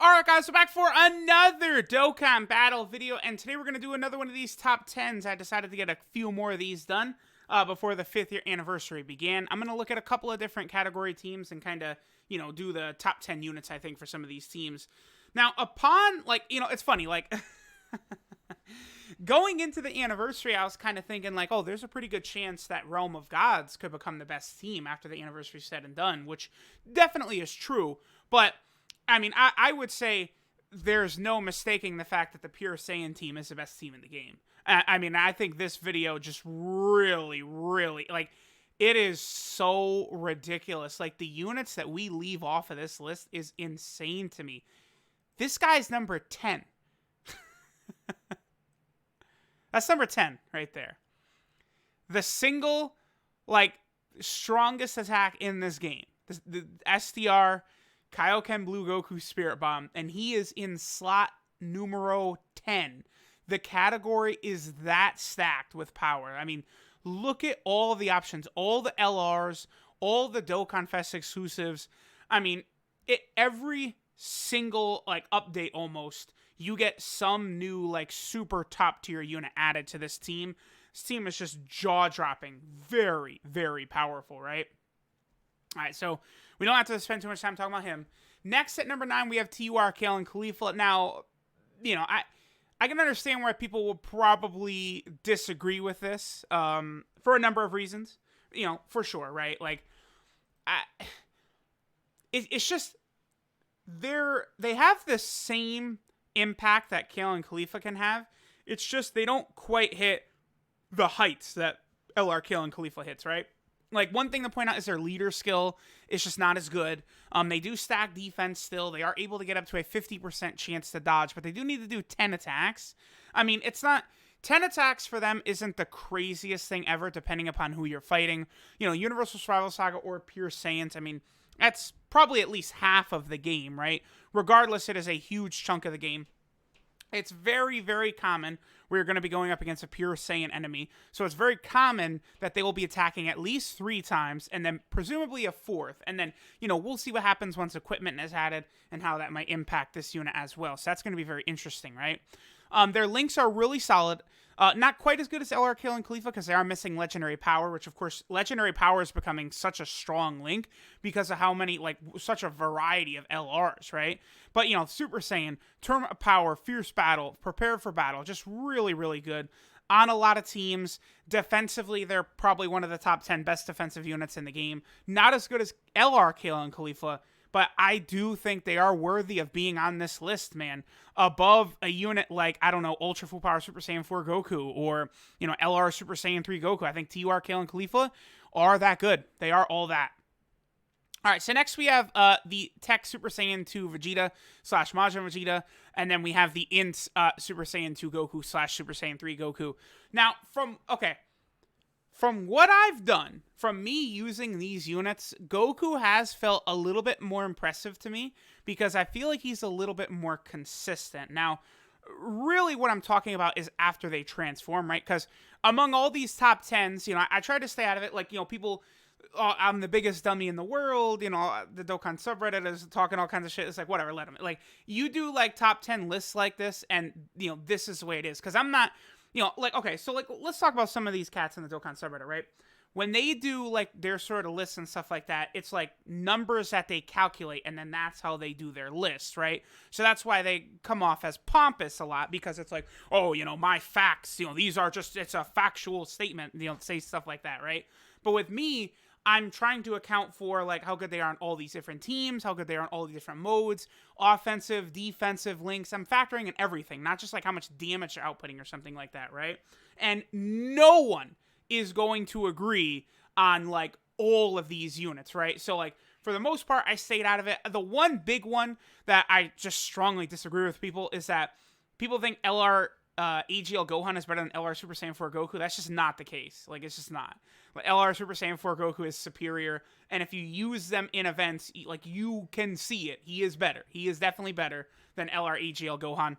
Alright guys, we're back for another Dokkan battle video, and today we're going to do another one of these top 10s. I decided to get a few more of these done before the 5th year anniversary began. I'm going to look at a couple of different category teams and kind of, do the top 10 units, I think, for some of these teams. Now, upon, it's funny, going into the anniversary, I was kind of thinking, oh, there's a pretty good chance that Realm of Gods could become the best team after the anniversary said and done, which definitely is true, but I mean, I would say there's no mistaking the fact that the Pure Saiyan team is the best team in the game. I think this video just really, it is so ridiculous. The units that we leave off of this list is insane to me. This guy's number 10. That's number 10 right there. The single, strongest attack in this game. The STR Kaioken Blue Goku Spirit Bomb, and he is in slot numero 10. The category is that stacked with power. I mean, look at all of the options, all the LRs, all the Dokkan Fest exclusives. I mean, every single, update almost, you get some new, super top tier unit added to this team. This team is just jaw-dropping. Very, very powerful, right? All right, so we don't have to spend too much time talking about him. Next, at number 9, we have TEQ Kale and Caulifla. Now, I can understand why people will probably disagree with this for a number of reasons. For sure, right? It's just they have the same impact that Kale and Caulifla can have. It's just they don't quite hit the heights that LR Kale and Caulifla hits, right? One thing to point out is their leader skill is just not as good. They do stack defense still. They are able to get up to a 50% chance to dodge, but they do need to do 10 attacks. I mean, it's not... 10 attacks for them isn't the craziest thing ever, depending upon who you're fighting. Universal Survival Saga or Pure Saiyans, I mean, that's probably at least half of the game, right? Regardless, it is a huge chunk of the game. It's very, very common where you're going to be going up against a Pure Saiyan enemy. So it's very common that they will be attacking at least 3 times and then presumably a 4th. And then, we'll see what happens once equipment is added and how that might impact this unit as well. So that's going to be very interesting, right? Their links are really solid. Not quite as good as LR Kale and Caulifla because they are missing Legendary Power, which, of course, Legendary Power is becoming such a strong link because of how many, such a variety of LRs, right? But, Super Saiyan, Tournament of Power, Fierce Battle, Prepare for Battle, just really, really good on a lot of teams. Defensively, they're probably one of the top 10 best defensive units in the game. Not as good as LR Kale and Caulifla, but I do think they are worthy of being on this list, man. Above a unit Ultra Full Power Super Saiyan 4 Goku or, LR Super Saiyan 3 Goku. I think TEQ Kale and Caulifla are that good. They are all that. All right, so next we have the TEQ Super Saiyan 2 Vegeta / Majin Vegeta, and then we have the INT Super Saiyan 2 Goku / Super Saiyan 3 Goku. Now, from what I've done, from me using these units, Goku has felt a little bit more impressive to me because I feel like he's a little bit more consistent. Now, really what I'm talking about is after they transform, right? Because among all these top 10s, I try to stay out of it. People, oh, I'm the biggest dummy in the world, the Dokkan subreddit is talking all kinds of shit. It's whatever, let them. You do, top 10 lists like this, and, this is the way it is. Because I'm not... okay, so, let's talk about some of these cats in the Dokkan subreddit, right? When they do, their sort of lists and stuff like that, it's, numbers that they calculate, and then that's how they do their list, right? So that's why they come off as pompous a lot, because it's oh, my facts, these are just, it's a factual statement, say stuff like that, right? But with me, I'm trying to account for, how good they are on all these different teams, how good they are on all the different modes, offensive, defensive links. I'm factoring in everything, not just, how much damage they're outputting or something like that, right? And no one is going to agree on, all of these units, right? So, for the most part, I stayed out of it. The one big one that I just strongly disagree with people is that people think LR AGL Gohan is better than LR Super Saiyan 4 Goku. That's just not the case. It's just not. LR Super Saiyan 4 Goku is superior, and if you use them in events, you can see it. He is better. He is definitely better than LR AGL Gohan.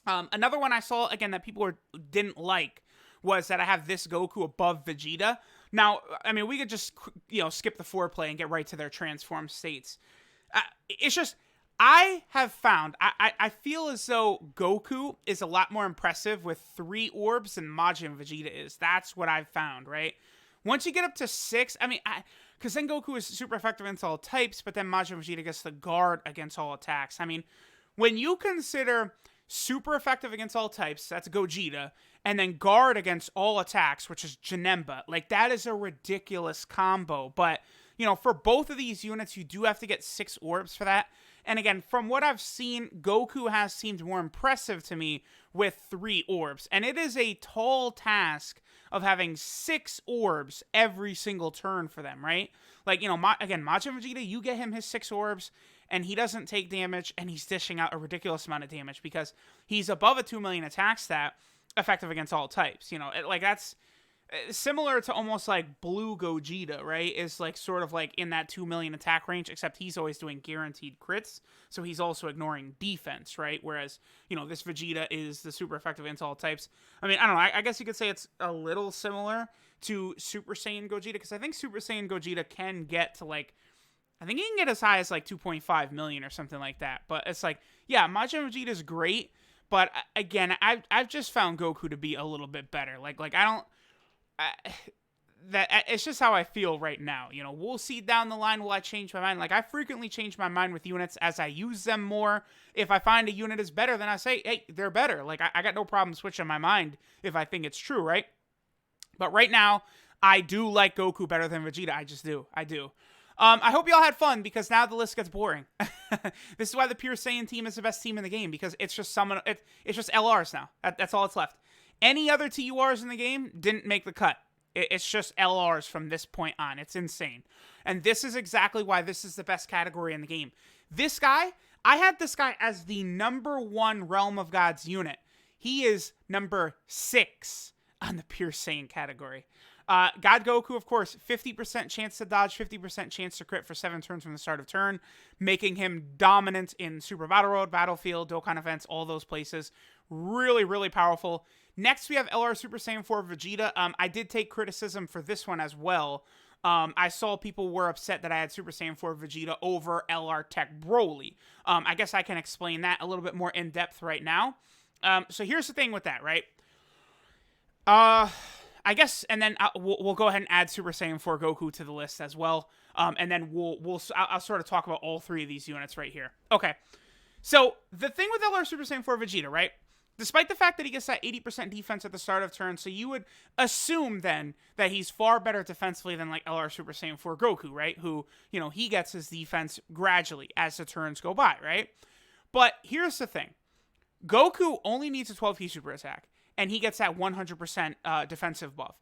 Another one I saw, again, that people didn't like was that I have this Goku above Vegeta. Now, I mean, we could just, skip the foreplay and get right to their transformed states. It's just, I have found, I feel as though Goku is a lot more impressive with 3 orbs than Majin Vegeta is. That's what I've found, right? Once you get up to 6, I mean, because then Goku is super effective against all types, but then Majin Vegeta gets the guard against all attacks. I mean, when you consider super effective against all types, that's Gogeta, and then guard against all attacks, which is Janemba, like, that is a ridiculous combo. But, you know, for both of these units, you do have to get 6 orbs for that. And again, from what I've seen, Goku has seemed more impressive to me with 3 orbs. And it is a tall task of having 6 orbs every single turn for them, right? Like, you know, again, Majin Vegeta, you get him his 6 orbs, and he doesn't take damage, and he's dishing out a ridiculous amount of damage because he's above a 2 million attack stat, effective against all types. You know, like, that's similar to almost like Blue Gogeta, right? Is like sort of like in that 2 million attack range, except he's always doing guaranteed crits, so he's also ignoring defense, right? Whereas, you know, this Vegeta is the super effective against all types. I mean, I don't know, I guess you could say it's a little similar to Super Saiyan Gogeta, because I think Super Saiyan Gogeta can get to like, I think he can get as high as like 2.5 million or something like that. But it's like, yeah, Majin Vegeta is great, but again, I've just found Goku to be a little bit better. Like I don't. That it's just how I feel right now. You know, we'll see down the line, will I change my mind? Like, I frequently change my mind with units as I use them more. If I find a unit is better, then I say, hey, they're better. Like, I got no problem switching my mind if I think it's true, right? But right now, I do like Goku better than Vegeta. I just do. I do. I hope y'all had fun, because now the list gets boring. This is why the Pure Saiyan team is the best team in the game, because it's just it's just LRs now. That's all that's left. Any other TURs in the game didn't make the cut. It's just LRs from this point on. It's insane. And this is exactly why this is the best category in the game. This guy, I had this guy as the #1 Realm of Gods unit. He is number 6 on the Pure Saiyan category. God Goku, of course, 50% chance to dodge, 50% chance to crit for 7 turns from the start of turn, making him dominant in Super Battle Road, Battlefield, Dokkan events, all those places. Really, really powerful. Next, we have LR Super Saiyan 4 Vegeta. I did take criticism for this one as well. I saw people were upset that I had Super Saiyan 4 Vegeta over LR TEQ Broly. I guess I can explain that a little bit more in depth right now. So here's the thing with that, right? I guess, and then we'll go ahead and add Super Saiyan 4 Goku to the list as well. And then I'll sort of talk about all 3 of these units right here. Okay. So the thing with LR Super Saiyan 4 Vegeta, right? Despite the fact that he gets that 80% defense at the start of turn, so you would assume then that he's far better defensively than like LR Super Saiyan 4 Goku, right? Who, you know, he gets his defense gradually as the turns go by, right? But here's the thing. Goku only needs a 12 key super attack, and he gets that 100% defensive buff.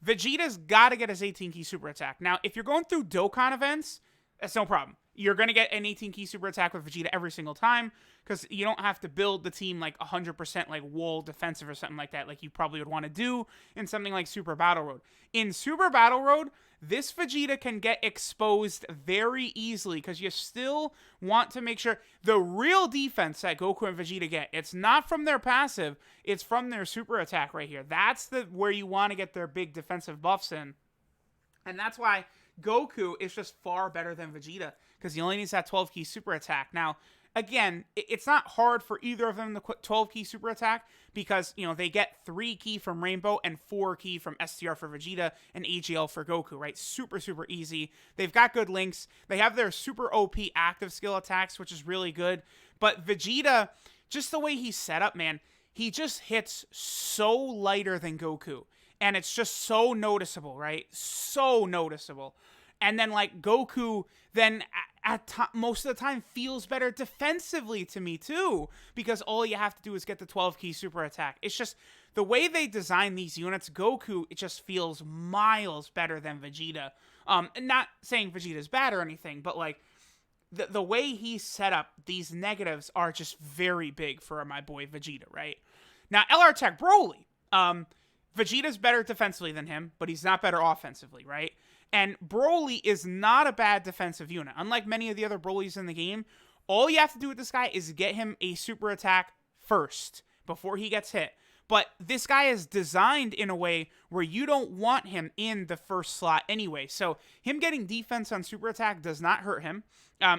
Vegeta's got to get his 18 key super attack. Now, if you're going through Dokkan events, that's no problem. You're going to get an 18 key super attack with Vegeta every single time, because you don't have to build the team like 100% like wall defensive or something like that, like you probably would want to do in something like Super Battle Road. In Super Battle Road, this Vegeta can get exposed very easily, because you still want to make sure the real defense that Goku and Vegeta get, it's not from their passive, it's from their super attack right here. That's where you want to get their big defensive buffs in. And that's why Goku is just far better than Vegeta, because he only needs that 12 key super attack. Now, again, it's not hard for either of them to quit 12 key super attack, because, you know, they get 3 key from Rainbow and 4 key from STR for Vegeta and AGL for Goku, right? Super, super easy. They've got good links. They have their super OP active skill attacks, which is really good. But Vegeta, just the way he's set up, man, he just hits so lighter than Goku. And it's just so noticeable, right? So noticeable. And then, like, Goku then most of the time feels better defensively to me, too. Because all you have to do is get the 12 key super attack. It's just the way they design these units, Goku, it just feels miles better than Vegeta. Not saying Vegeta's bad or anything, but, like, the way he's set up, these negatives are just very big for my boy Vegeta, right? Now, LR TEQ Broly. Vegeta's better defensively than him, but he's not better offensively, right? And Broly is not a bad defensive unit. Unlike many of the other Brolys in the game, all you have to do with this guy is get him a super attack first, before he gets hit. But this guy is designed in a way where you don't want him in the first slot anyway. So him getting defense on super attack does not hurt him.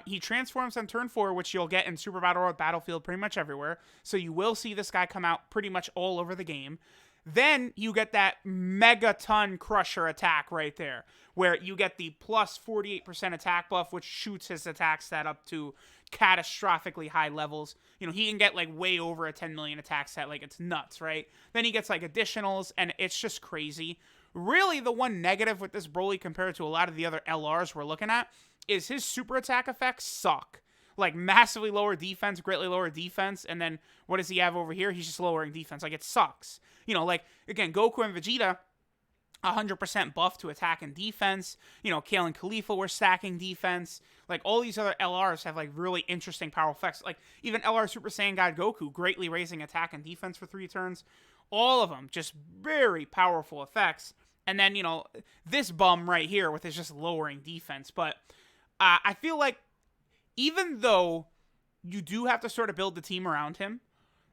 He transforms on turn 4, which you'll get in Super Battle World Battlefield pretty much everywhere. So you will see this guy come out pretty much all over the game. Then you get that Megaton Crusher attack right there, where you get the plus 48% attack buff, which shoots his attack stat up to catastrophically high levels. You know, he can get like way over a 10 million attack stat, like it's nuts, right? Then he gets like additionals, and it's just crazy. Really, the one negative with this Broly compared to a lot of the other LRs we're looking at is his super attack effects suck. Like, massively lower defense, greatly lower defense, and then what does he have over here? He's just lowering defense. Like, it sucks. You know, like, again, Goku and Vegeta, 100% buff to attack and defense. You know, Kale and Caulifla were stacking defense. Like, all these other LRs have, like, really interesting power effects. Like, even LR Super Saiyan God Goku, greatly raising attack and defense for 3 turns. All of them, just very powerful effects. And then, you know, this bum right here with his just lowering defense. But I feel like even though you do have to sort of build the team around him,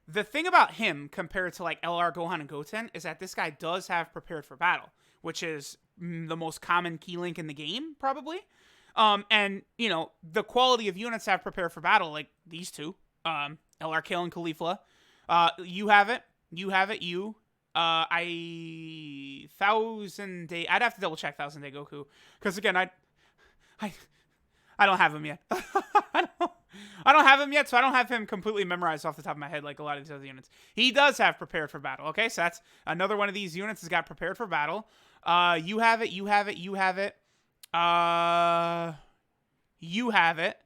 the thing about him compared to like LR Gohan and Goten is that this guy does have prepared for battle, which is the most common key link in the game, probably. And, you know, the quality of units have prepared for battle, like these two, LR Kale and Caulifla. You have it. You have it. You. 1000 Day. I'd have to double check 1000 Day Goku. Because again, I don't have him yet. I don't have him yet, so I don't have him completely memorized off the top of my head like a lot of these other units. He does have prepared for battle. Okay, so that's another one of these units has got prepared for battle. You have it. You have it. You have it. You have it.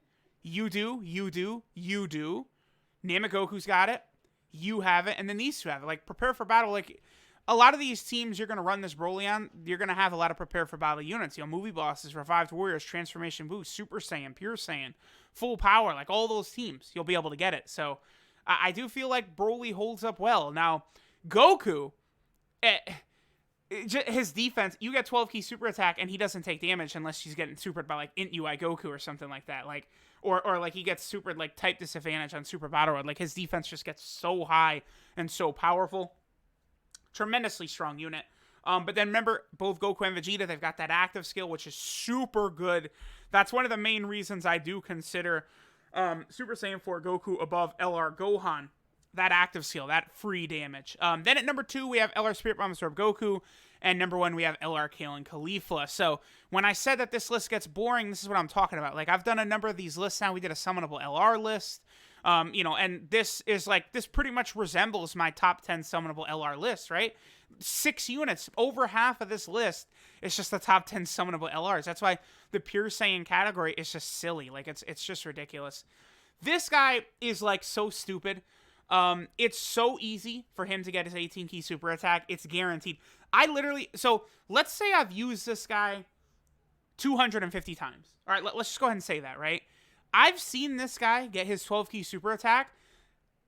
You do. You do. You do. Namegoku's got it. You have it, and then these two have it. Like, prepare for battle, like, a lot of these teams you're going to run this Broly on, you're going to have a lot of prepare for battle units. You know, movie bosses, revived warriors, transformation boost, Super Saiyan, Pure Saiyan, full power, like all those teams, you'll be able to get it. So, I do feel like Broly holds up well. Now, Goku, his defense, you get 12 key super attack, and he doesn't take damage unless she's getting supered by, like, Int UI Goku or something like that. Like, or like he gets supered, like, type disadvantage on Super Battle Road. Like, his defense just gets so high and so powerful. Tremendously strong unit. But then remember, both Goku and Vegeta, they've got that active skill, which is super good. That's one of the main reasons I do consider Super Saiyan 4 Goku above LR Gohan. That active skill, that free damage. Then at number 2, we have LR Spirit Bomb Absorb Goku. And number 1, we have LR Kale and Caulifla. So when I said that this list gets boring, this is what I'm talking about. Like, I've done a number of these lists now. We did a summonable LR list. You know, and this is like, this pretty much resembles my top 10 summonable LR list, right? 6 units, over half of this list is just the top 10 summonable LRs. That's why the Pure Saiyan category is just silly. Like, it's just ridiculous. This guy is, like, so stupid. It's so easy for him to get his 18 key super attack. It's guaranteed. So let's say I've used this guy 250 times. All right, let's just go ahead and say that, right? I've seen this guy get his 12 key super attack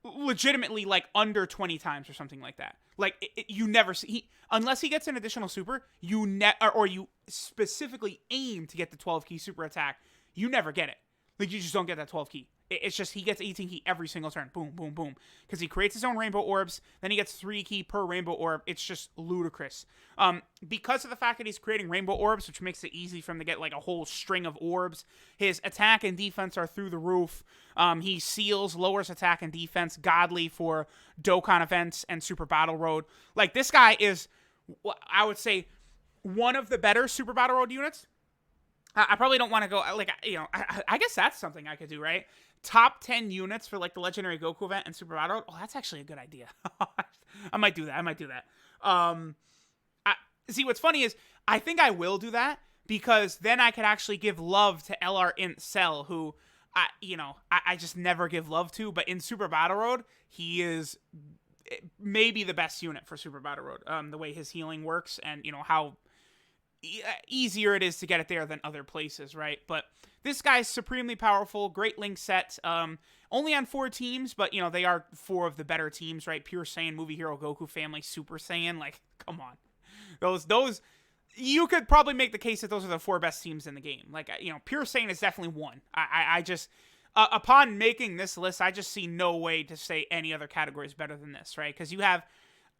legitimately like under 20 times or something like that. Like, you never see, unless he gets an additional super, or you specifically aim to get the 12 key super attack, you never get it. Like, you just don't get that 12 key. It's just, he gets 18 key every single turn. Boom, boom, boom. Because he creates his own rainbow orbs. Then he gets 3 key per rainbow orb. It's just ludicrous. Because of the fact that he's creating rainbow orbs, which makes it easy for him to get like a whole string of orbs, his attack and defense are through the roof. He seals, lowers attack and defense, godly for Dokkan events and Super Battle Road. Like, this guy is, I would say, one of the better Super Battle Road units. I probably don't want to go, like, you know, I guess that's something I could do, right? Top 10 units for, like, the Legendary Goku event and Super Battle Road. Oh, that's actually a good idea. I might do that. See, what's funny is, I think I will do that, because then I could actually give love to LR Int Cell, who, I just never give love to, but in Super Battle Road, he is maybe the best unit for Super Battle Road. The way his healing works, and, you know, how easier it is to get it there than other places, right? But this guy's supremely powerful, great link set, only on 4 teams, but, you know, they are 4 of the better teams, right? Pure Saiyan, Movie Hero, Goku Family, Super Saiyan, like, come on. Those, you could probably make the case that those are the 4 best teams in the game. Like, you know, Pure Saiyan is definitely one. I just, upon making this list, I just see no way to say any other category is better than this, right? Because you have,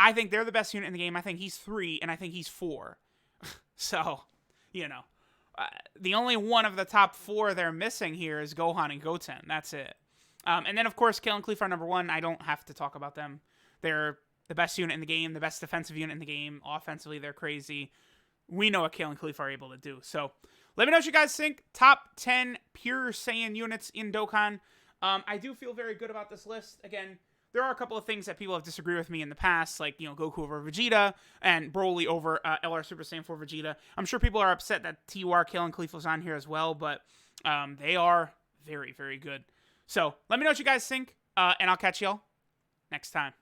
I think they're the best unit in the game. I think he's 3, and I think he's 4. So, you know, the only one of the top 4 they're missing here is Gohan and Goten. That's it. And then, of course, Kale and Caulifla are number 1. I don't have to talk about them. They're the best unit in the game, the best defensive unit in the game. Offensively, they're crazy. We know what Kale and Caulifla are able to do. So, let me know what you guys think. Top 10 pure Saiyan units in Dokkan. I do feel very good about this list. Again, there are a couple of things that people have disagreed with me in the past, like, you know, Goku over Vegeta and Broly over LR Super Saiyan 4 Vegeta. I'm sure people are upset that TUR Kale and Caulifla's on here as well, but they are very, very good. So let me know what you guys think, and I'll catch y'all next time.